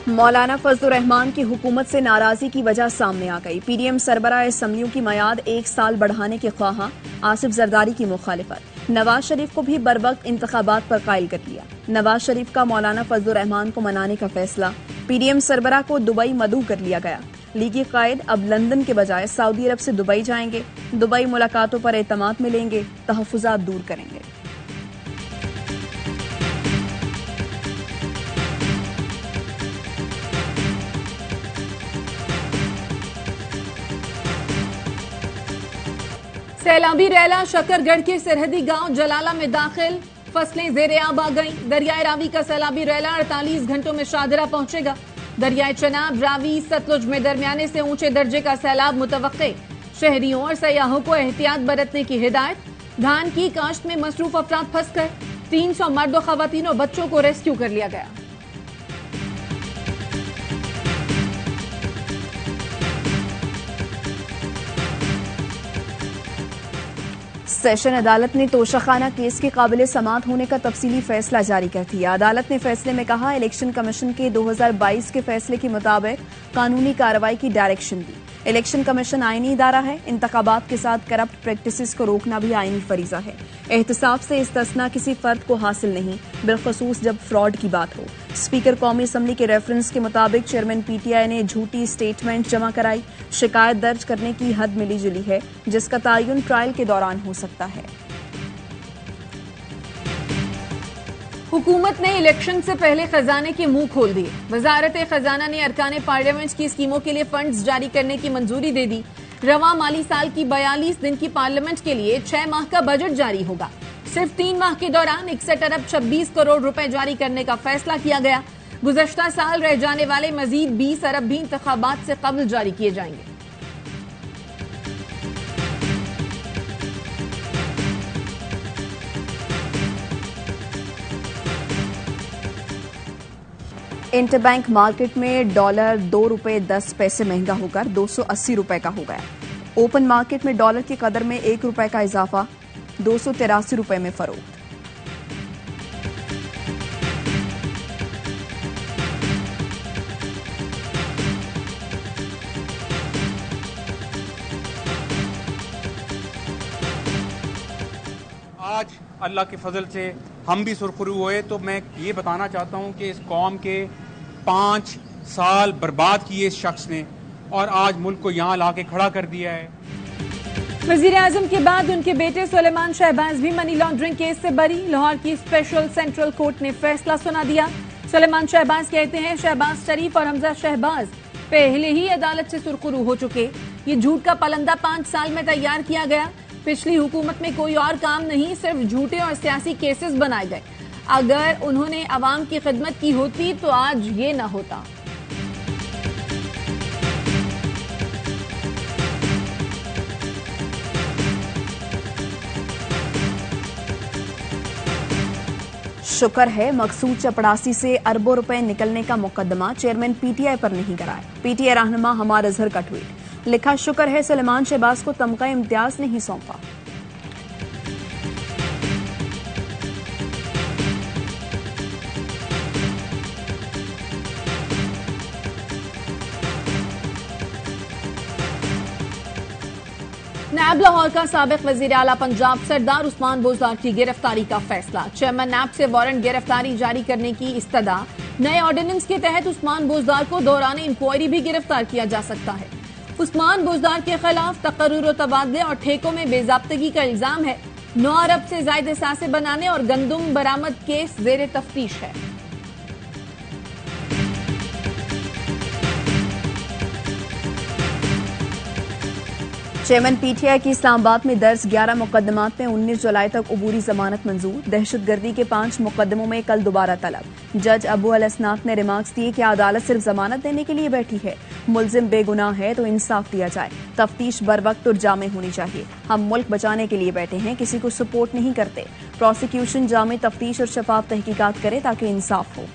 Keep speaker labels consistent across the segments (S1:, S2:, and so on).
S1: मौलाना फजलुर रहमान की हुकूमत से नाराजगी की वजह सामने आ गई। पीडीएम सरबराह असम्बलियों की मियाद 1 साल बढ़ाने के ख्वाहां, आसिफ जरदारी की मुखालिफत। नवाज शरीफ को भी बरवक्त इंतखाबात पर कायल कर लिया। नवाज शरीफ का मौलाना फजलुर रहमान को मनाने का फैसला। पीडीएम सरबराह को दुबई मदऊ कर लिया गया। लीगी कायद अब लंदन के बजाय सऊदी अरब से दुबई जाएंगे। दुबई मुलाकातों पर एतमाद मिलेंगे, तहफ्फुजात दूर करेंगे।
S2: सैलाबी रैला शकरगढ़ के सरहदी गांव जलाला में दाखिल, फसलें जेर आब आ गईं। दरियाए रावी का सैलाबी रैला 48 घंटों में शाहदरा पहुंचेगा। दरियाए चनाब, रावी, सतलुज में दरमियाने से ऊंचे दर्जे का सैलाब मुतवक्के। शहरियों और सयाहों को एहतियात बरतने की हिदायत। धान की काश्त में मसरूफ अफराद फंस गए। 300 मर्द और खवातीन और बच्चों को रेस्क्यू कर लिया गया।
S1: सेशन अदालत ने तोशाखाना केस के काबिल समाअत होने का तफसीली फैसला जारी कर दिया। अदालत ने फैसले में कहा, इलेक्शन कमीशन के 2022 के फैसले के मुताबिक कानूनी कार्रवाई की डायरेक्शन दी। इलेक्शन कमीशन आईनी इदारा है। इंतखाबात के साथ करप्ट प्रैक्टिसेस को रोकना भी आईनी फरीजा है। एहतसाब से इस्तिस्ना किसी फर्द को हासिल नहीं, बिलखसूस जब फ्रॉड की बात हो। स्पीकर कौमी असम्बली के रेफरेंस के मुताबिक चेयरमैन पीटीआई ने झूठी स्टेटमेंट जमा कराई। शिकायत दर्ज करने की हद मिली जुली है, जिसका तयन ट्रायल के दौरान हो सकता है।
S2: हुकूमत ने इलेक्शन से पहले खजाने के मुंह खोल दिए। वजारत खजाना ने अरकान पार्लियामेंट की स्कीमों के लिए फंड्स जारी करने की मंजूरी दे दी। रवा माली साल की 42 दिन की पार्लियामेंट के लिए 6 माह का बजट जारी होगा। सिर्फ 3 माह के दौरान 61 अरब 26 करोड़ रुपए जारी करने का फैसला किया गया। गुज़श्ता साल रह जाने वाले मजीद 20 अरब भी इंतखाबात से कबल जारी किए जाएंगे।
S1: इंटरबैंक मार्केट में डॉलर 2 रुपए 10 पैसे महंगा होकर 280 रुपए का हो गया। ओपन मार्केट में डॉलर की कदर में 1 रुपए का इजाफा, 283 रुपए में फरोख्त।
S3: आज अल्लाह के फजल से हम भी सुरखरू हुए, तो मैं ये बताना चाहता हूँ कि इस कौम के 5 साल बर्बाद किए इस शख्स ने, और आज मुल्क को यहाँ ला के खड़ा कर दिया है।
S2: वजीर आजम के बाद उनके बेटे सुलेमान शहबाज भी मनी लॉन्ड्रिंग केस से बरी। लाहौर की स्पेशल सेंट्रल कोर्ट ने फैसला सुना दिया। सुलेमान शहबाज कहते हैं, शहबाज शरीफ और हमजा शहबाज पहले ही अदालत से सुरखरू हो चुके। ये झूठ का पलंदा 5 साल में तैयार किया गया। पिछली हुकूमत में कोई और काम नहीं, सिर्फ झूठे और सियासी केसेस बनाए गए। अगर उन्होंने अवाम की खिदमत की होती तो आज ये न होता।
S1: शुक्र है मकसूद चपड़ासी से अरबों रुपए निकलने का मुकदमा चेयरमैन पीटीआई पर नहीं कराया। पीटीआई रहनुमा हमार अजहर का ट्वीट, लिखा, शुक्र है सुलेमान शहबाज को तमगा इम्तियाज नहीं सौंपा।
S2: नैब लाहौर का साबिक वजीर आला पंजाब सरदार उस्मान बोजदार की गिरफ्तारी का फैसला। चेयरमैन नैब से वारंट गिरफ्तारी जारी करने की इस्तदा। नए ऑर्डिनेंस के तहत उस्मान बोजदार को दौरान इंक्वायरी भी गिरफ्तार किया जा सकता है। उस्मान बोजदार के खिलाफ तकर्रुर तबादले और ठेकों में बेजाब्तगी का इल्जाम है। 9 अरब से ज्यादा एहसासे बनाने और गंदुम बरामद केस जेर तफ्तीश है।
S1: चेयरमैन पीटीआई की इस्लामाबाद में दर्ज 11 मुकदमात में 19 जुलाई तक अबूरी जमानत मंजूर। दहशतगर्दी के 5 मुकदमों में कल दोबारा तलब। जज अबू अल असनात ने रिमार्क्स दिए कि अदालत सिर्फ जमानत देने के लिए बैठी है। मुलजिम बेगुनाह है तो इंसाफ दिया जाए। तफ्तीश बर वक्त और जामे होनी चाहिए। हम मुल्क बचाने के लिए बैठे हैं, किसी को सपोर्ट नहीं करते। प्रोसिक्यूशन जामे तफ्तीश और शफाफ तहकीकात करे ताकि इंसाफ हो।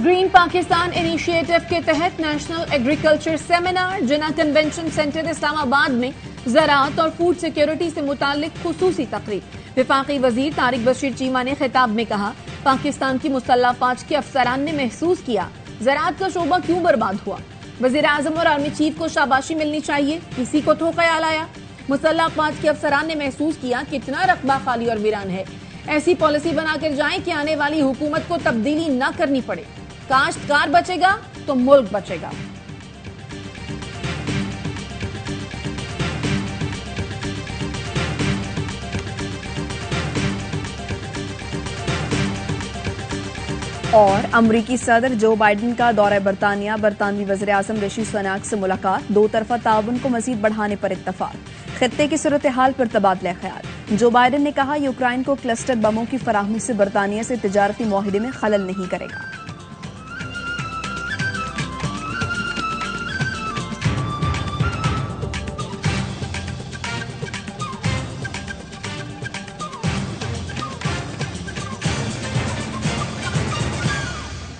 S2: ग्रीन पाकिस्तान इनिशिएटिव के तहत नेशनल एग्रीकल्चर सेमिनार जिना कन्वेंशन सेंटर इस्लामाबाद में ज़राअत और फूड सिक्योरिटी से मुतालिक खुसूसी तकरीब। विफाकी वजीर तारिक बशीर चीमा ने खिताब में कहा, पाकिस्तान की मुसल्लह फौज के अफसरान ने महसूस किया ज़राअत का शोबा क्यों बर्बाद हुआ। वजीर आजम और आर्मी चीफ को शाबाशी मिलनी चाहिए, किसी को तो ख्याल आया। मुसल्लह फौज के अफसरान ने महसूस किया कितना रकबा खाली और वीरान है। ऐसी पॉलिसी बनाकर जाएं कि आने वाली हुकूमत को तब्दीली न करनी पड़े। काश्तकार बचेगा तो मुल्क बचेगा।
S1: और अमरीकी सदर जो बाइडन का दौरा बरतानिया, बरतानवी वज़ीर आज़म ऋषि सुनाक से मुलाकात, दो तरफा ताउन को मजीद बढ़ाने पर इत्तफाक। खित्ते की सूरत हाल पर तबादला ख्याल। जो बाइडन ने कहा यूक्रेन को क्लस्टर बमों की फराहमी से बरतानिया से तिजारती मुआहिदे में खलल नहीं करेगा।